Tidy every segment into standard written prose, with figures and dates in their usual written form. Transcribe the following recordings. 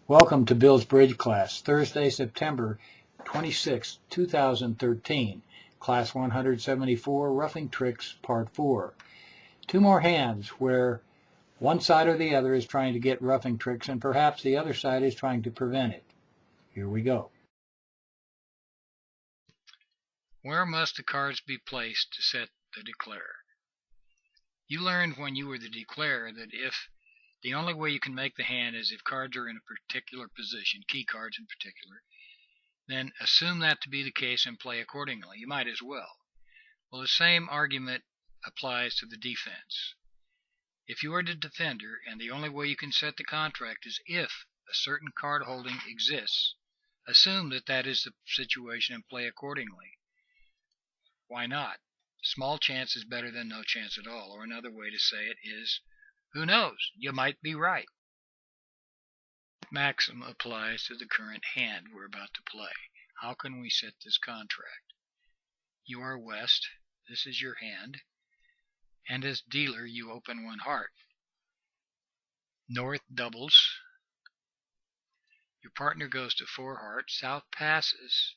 Welcome to Bill's Bridge class, Thursday, September 26, 2013, class 174, Roughing Tricks, part 4. Two more hands where one side or the other is trying to get roughing tricks and perhaps the other side is trying to prevent it. Here we go. Where must the cards be placed to set the declarer? You learned when you were the declarer that if the only way you can make the hand is if cards are in a particular position, key cards in particular, then assume that to be the case and play accordingly. You might as well. Well, the same argument applies to the defense. If you are the defender and the only way you can set the contract is if a certain card holding exists, assume that that is the situation and play accordingly. Why not? Small chance is better than no chance at all, or another way to say it is, who knows, you might be right. Maxim applies to the current hand we're about to play. How can we set this contract? You are West, this is your hand, and as dealer you open one heart. North doubles, your partner goes to 4 hearts, South passes,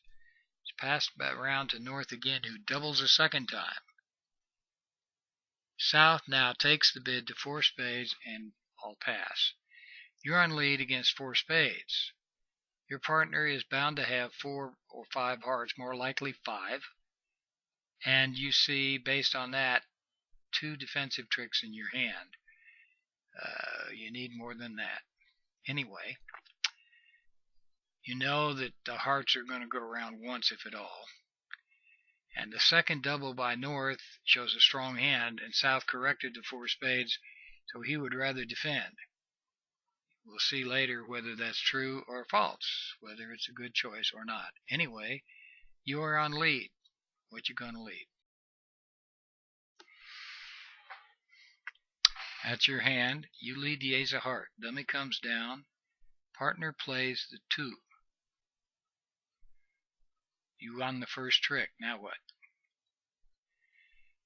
it's passed around to North again, who doubles a second time. South now takes the bid to 4 spades and all pass. You're on lead against 4 spades. Your partner is bound to have 4 or 5 hearts, more likely 5. And you see, based on that, 2 defensive tricks in your hand. You need more than that. Anyway, you know that the hearts are going to go around once, if at all. And the second double by North shows a strong hand, and South corrected to 4 spades, so he would rather defend. We'll see later whether that's true or false, whether it's a good choice or not. Anyway, you are on lead. What you gonna lead? That's your hand. You lead the ace of heart. Dummy comes down. Partner plays the 2. You won the first trick. Now what?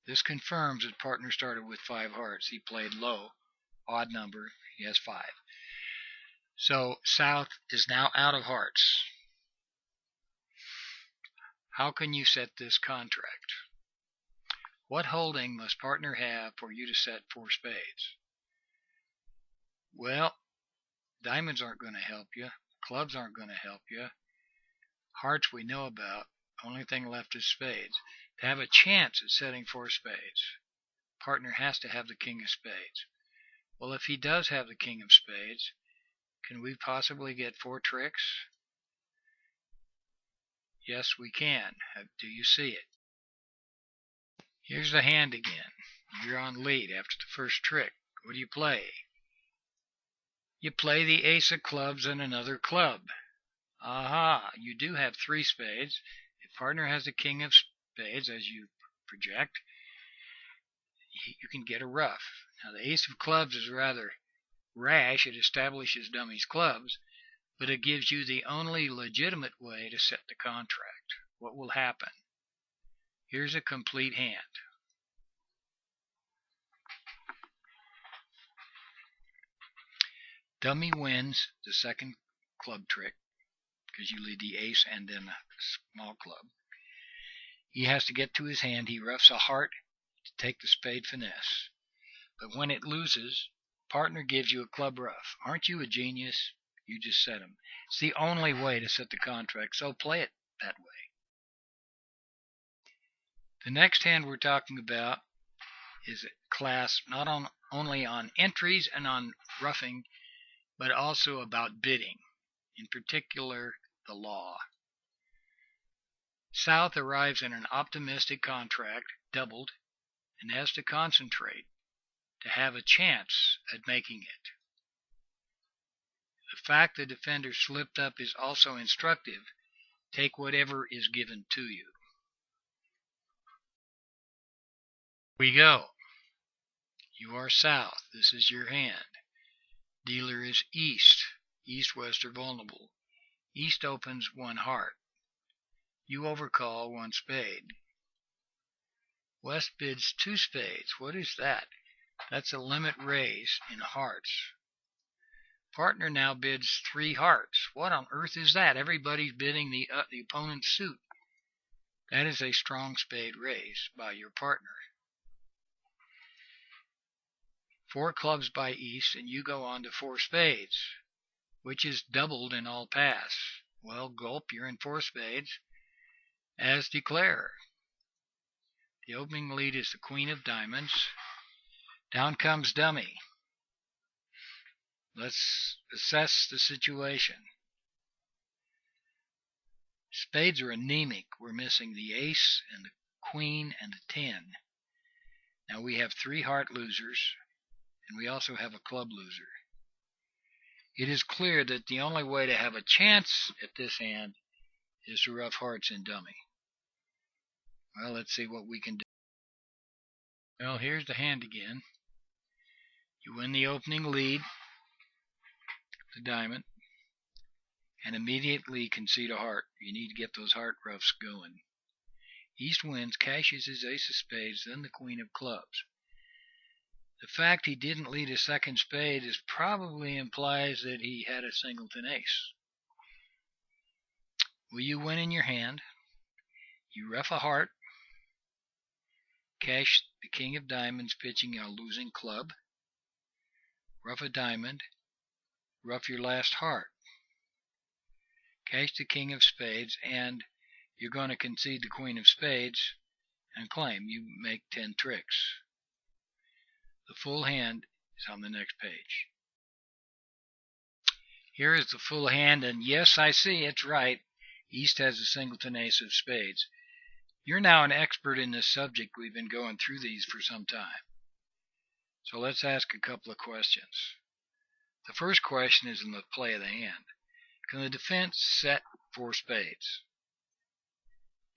This confirms that partner started with 5 hearts. He played low, odd number. He has 5. So South is now out of hearts. How can you set this contract? What holding must partner have for you to set 4 spades? Well, diamonds aren't going to help you. Clubs aren't going to help you. Hearts we know about. Only thing left is spades. To have a chance at setting 4 spades, partner has to have the king of spades. Well, if he does have the king of spades, can we possibly get 4 tricks? Yes, we can. Do you see it? Here's the hand again. You're on lead after the first trick. What do you play? You play the ace of clubs and another club. Aha, you do have 3 spades. If partner has the king of spades, as you project, you can get a ruff. Now, the ace of clubs is rather rash. It establishes dummies clubs, but it gives you the only legitimate way to set the contract. What will happen? Here's a complete hand. Dummy wins the second club trick because you lead the ace and then a small club. He has to get to his hand. He roughs a heart to take the spade finesse. But when it loses, partner gives you a club ruff. Aren't you a genius? You just set him. It's the only way to set the contract, so play it that way. The next hand we're talking about is a class not only on entries and on roughing, but also about bidding, in particular the law. South arrives in an optimistic contract, doubled, and has to concentrate to have a chance at making it. The fact the defender slipped up is also instructive. Take whatever is given to you. We go. You are South. This is your hand. Dealer is East. East-West are vulnerable. East opens 1 heart. You overcall 1 spade. West bids 2 spades. What is that? That's a limit raise in hearts. Partner now bids 3 hearts. What on earth is that? Everybody's bidding the opponent's suit. That is a strong spade raise by your partner. 4 clubs by East, and you go on to 4 spades, which is doubled in all pass. Well, gulp, you're in 4 spades, as declared. The opening lead is the Queen of Diamonds. Down comes dummy. Let's assess the situation. Spades are anemic. We're missing the ace and the queen and the 10. Now we have 3 heart losers, and we also have a club loser. It is clear that the only way to have a chance at this hand is to ruff hearts and dummy. Well, let's see what we can do. Well, here's the hand again. You win the opening lead, the diamond, and immediately concede a heart. You need to get those heart ruffs going. East wins, cashes his ace of spades, then the queen of clubs. The fact he didn't lead a second spade probably implies that he had a singleton ace. Will you win in your hand? You ruff a heart, cash the king of diamonds pitching a losing club, ruff a diamond, ruff your last heart, cash the king of spades, and you're going to concede the queen of spades and claim. You make 10 tricks. The full hand is on the next page. Here is the full hand, and yes, I see, it's right. East has a singleton ace of spades. You're now an expert in this subject. We've been going through these for some time. So let's ask a couple of questions. The first question is in the play of the hand. Can the defense set 4 spades?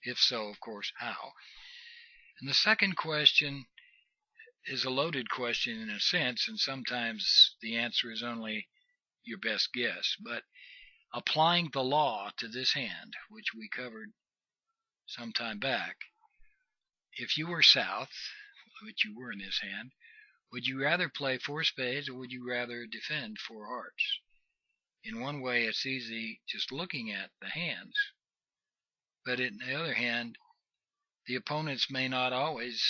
If so, of course, how? And the second question is a loaded question in a sense, and sometimes the answer is only your best guess. But applying the law to this hand, which we covered some time back, if you were south, which you were in this hand, would you rather play 4 spades or would you rather defend 4 hearts? In one way, it's easy just looking at the hands, but in the other hand, the opponents may not always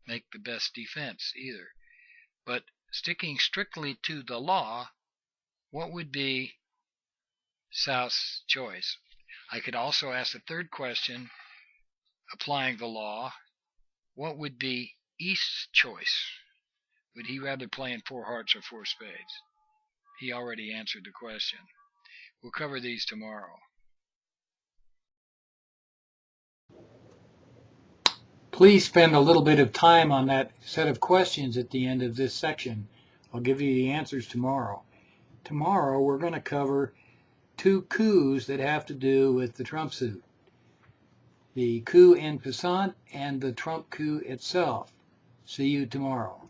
make the best defense either. But sticking strictly to the law, what would be South's choice? I could also ask the third question, applying the law, what would be East's choice? Would he rather play in 4 hearts or 4 spades? He already answered the question. We'll cover these tomorrow. Please spend a little bit of time on that set of questions at the end of this section. I'll give you the answers tomorrow. Tomorrow we're going to cover 2 coups that have to do with the trump suit. The coup en passant and the trump coup itself. See you tomorrow.